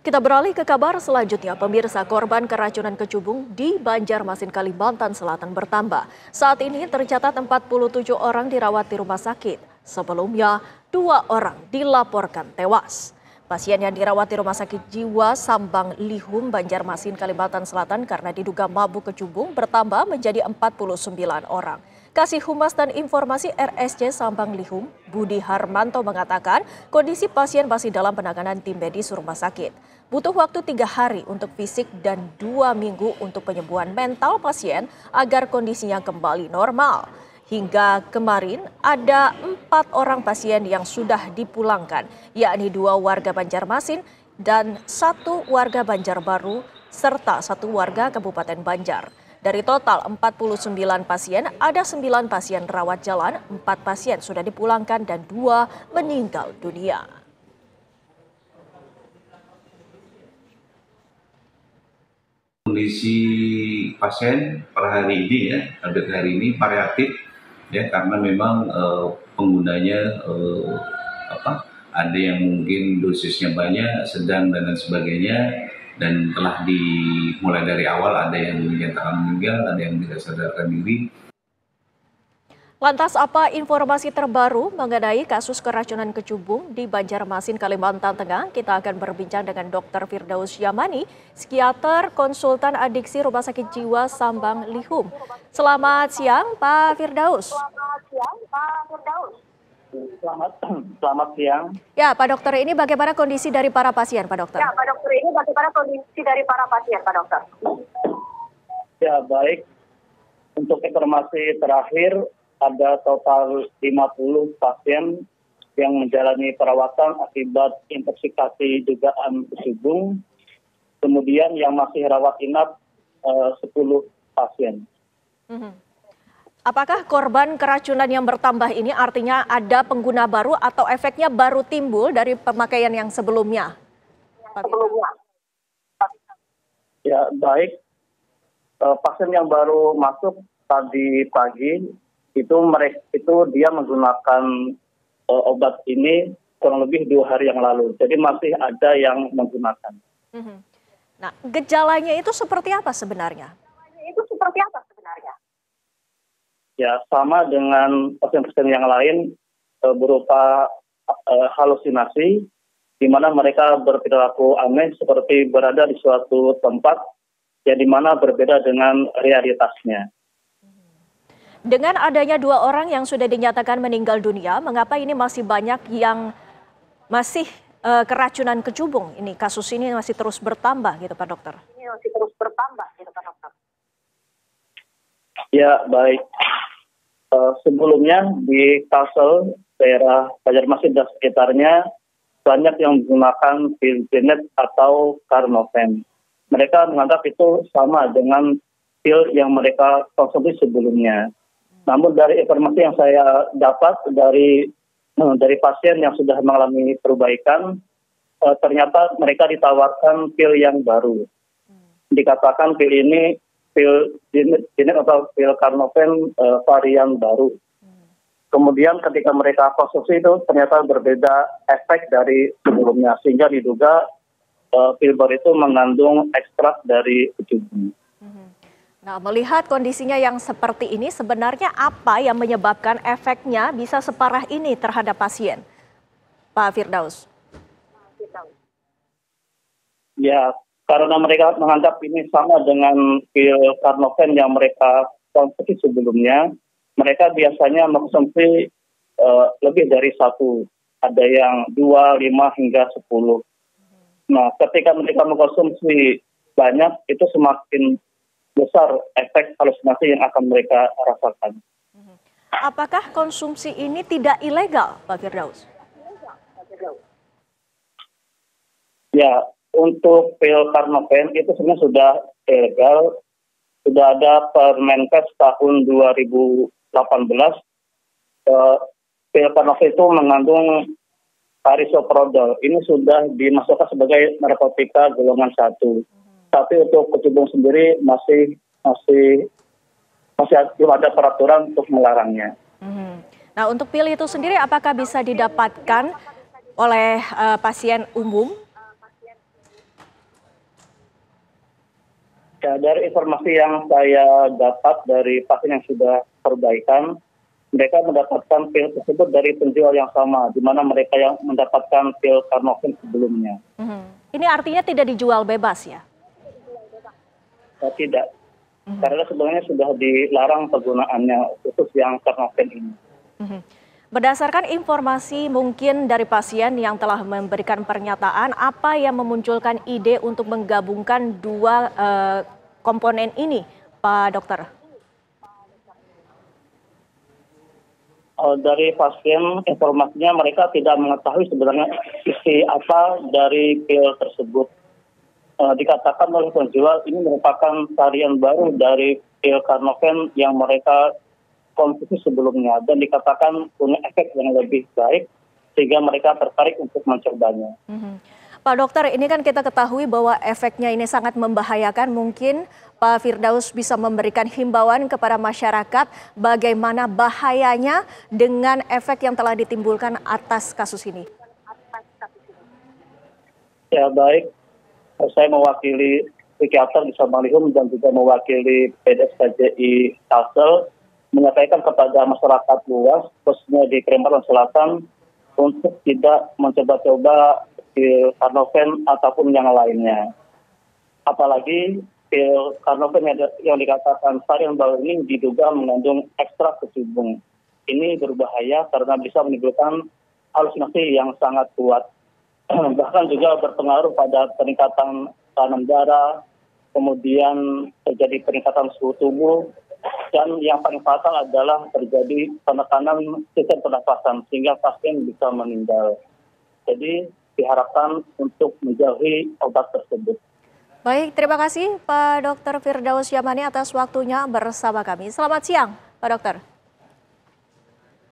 Kita beralih ke kabar selanjutnya. Pemirsa, korban keracunan kecubung di Banjarmasin, Kalimantan Selatan bertambah. Saat ini tercatat 47 orang dirawat di rumah sakit. Sebelumnya, 2 orang dilaporkan tewas. Pasien yang dirawat di Rumah Sakit Jiwa Sambang Lihum, Banjarmasin, Kalimantan Selatan karena diduga mabuk kecubung bertambah menjadi 49 orang. Kasih Humas dan Informasi RSC Sambang Lihum, Budi Harmanto mengatakan kondisi pasien masih dalam penanganan tim medis rumah sakit. Butuh waktu 3 hari untuk fisik dan 2 minggu untuk penyembuhan mental pasien agar kondisinya kembali normal. Hingga kemarin ada 4 orang pasien yang sudah dipulangkan, yakni 2 warga Banjarmasin dan 1 warga Banjarbaru serta 1 warga Kabupaten Banjar. Dari total 49 pasien, ada 9 pasien rawat jalan, 4 pasien sudah dipulangkan dan 2 meninggal dunia. Kondisi pasien per hari ini ya, sampai hari ini variatif ya, karena memang penggunanya ada yang mungkin dosisnya banyak, sedang dan lain sebagainya, dan telah dimulai dari awal ada yang dinyatakan meninggal, ada yang tidak sadarkan diri. Lantas apa informasi terbaru mengenai kasus keracunan kecubung di Banjarmasin, Kalimantan Tengah? Kita akan berbincang dengan Dr. Firdaus Yamani, psikiater konsultan adiksi Rumah Sakit Jiwa Sambang Lihum. Selamat siang, Pak Firdaus. Selamat siang. Ya, Pak Dokter, ini bagaimana kondisi dari para pasien, Pak Dokter? Ya, baik. Untuk informasi terakhir, ada total 50 pasien yang menjalani perawatan akibat intoxikasi dugaan kecubung. Kemudian yang masih rawat inap 10 pasien. Apakah korban keracunan yang bertambah ini artinya ada pengguna baru atau efeknya baru timbul dari pemakaian yang sebelumnya? Ya, baik. Pasien yang baru masuk tadi pagi itu dia menggunakan obat ini kurang lebih 2 hari yang lalu. Jadi masih ada yang menggunakan. Nah, gejalanya itu seperti apa sebenarnya? Ya, sama dengan pasien-pasien yang lain berupa halusinasi, di mana mereka berperilaku aneh seperti berada di suatu tempat yang di mana berbeda dengan realitasnya. Dengan adanya 2 orang yang sudah dinyatakan meninggal dunia, mengapa ini masih banyak yang masih keracunan kecubung? Ini kasus ini masih terus bertambah gitu, Pak Dokter. Ya, baik. Sebelumnya di Kalsel, daerah Banjarmasin dan sekitarnya, banyak yang menggunakan pil Genet atau Carnoven. Mereka menganggap itu sama dengan pil yang mereka konsumsi sebelumnya. Namun dari informasi yang saya dapat dari pasien yang sudah mengalami perbaikan, ternyata mereka ditawarkan pil yang baru. Dikatakan pil ini pil Genet atau pil Carnoven varian baru. Kemudian ketika mereka konsumsi itu ternyata berbeda efek dari sebelumnya, sehingga diduga pil baru itu mengandung ekstrak dari kecubung. Nah, melihat kondisinya yang seperti ini, sebenarnya apa yang menyebabkan efeknya bisa separah ini terhadap pasien, Pak Firdaus? Ya, karena mereka menganggap ini sama dengan pil Carnoven yang mereka konsumsi sebelumnya, mereka biasanya mengkonsumsi lebih dari 1. Ada yang 2, 5, hingga 10. Nah, ketika mereka mengkonsumsi banyak, itu semakin besar efek halusinasi yang akan mereka rasakan. Apakah konsumsi ini tidak ilegal, Pak Firdaus? Ya, untuk pil Carnoven itu sebenarnya sudah ilegal. Sudah ada Permenkes tahun 2018. Pil Carnoven itu mengandung Carisoprodol. Ini sudah dimasukkan sebagai narkotika golongan 1. Tapi untuk kecubung sendiri masih belum ada peraturan untuk melarangnya. Nah, untuk pil itu sendiri apakah bisa didapatkan oleh pasien umum? Ya, dari informasi yang saya dapat dari pasien yang sudah perbaikan, mereka mendapatkan pil tersebut dari penjual yang sama, di mana mereka yang mendapatkan pil Carnoven sebelumnya. Ini artinya tidak dijual bebas ya? Tidak, karena sebenarnya sudah dilarang penggunaannya khusus yang Carnoven ini. Berdasarkan informasi mungkin dari pasien yang telah memberikan pernyataan, apa yang memunculkan ide untuk menggabungkan dua komponen ini, Pak Dokter? Dari pasien, informasinya mereka tidak mengetahui sebenarnya isi apa dari pil tersebut. Dikatakan oleh penjual ini merupakan varian baru dari pil Carnoven yang mereka konsumsi sebelumnya, dan dikatakan punya efek yang lebih baik sehingga mereka tertarik untuk mencobanya. Pak Dokter, ini kan kita ketahui bahwa efeknya ini sangat membahayakan. Mungkin Pak Firdaus bisa memberikan himbauan kepada masyarakat bagaimana bahayanya dengan efek yang telah ditimbulkan atas kasus ini. Ya, baik. Saya mewakili psikiater di Samalihum dan juga mewakili PDSKJI Kalsel menyampaikan kepada masyarakat luas, khususnya di Kalimantan Selatan, untuk tidak mencoba-coba pil Carnoven ataupun yang lainnya. Apalagi pil Carnoven yang dikatakan varian baru ini diduga mengandung ekstrak kecubung. Ini berbahaya karena bisa menimbulkan halusinasi yang sangat kuat. Bahkan juga berpengaruh pada peningkatan tekanan darah, kemudian terjadi peningkatan suhu tubuh, dan yang paling fatal adalah terjadi penekanan sistem pernafasan sehingga pasien bisa meninggal. Jadi diharapkan untuk menjauhi obat tersebut. Baik, terima kasih Pak Dr. Firdaus Yamani atas waktunya bersama kami. Selamat siang, Pak Dokter.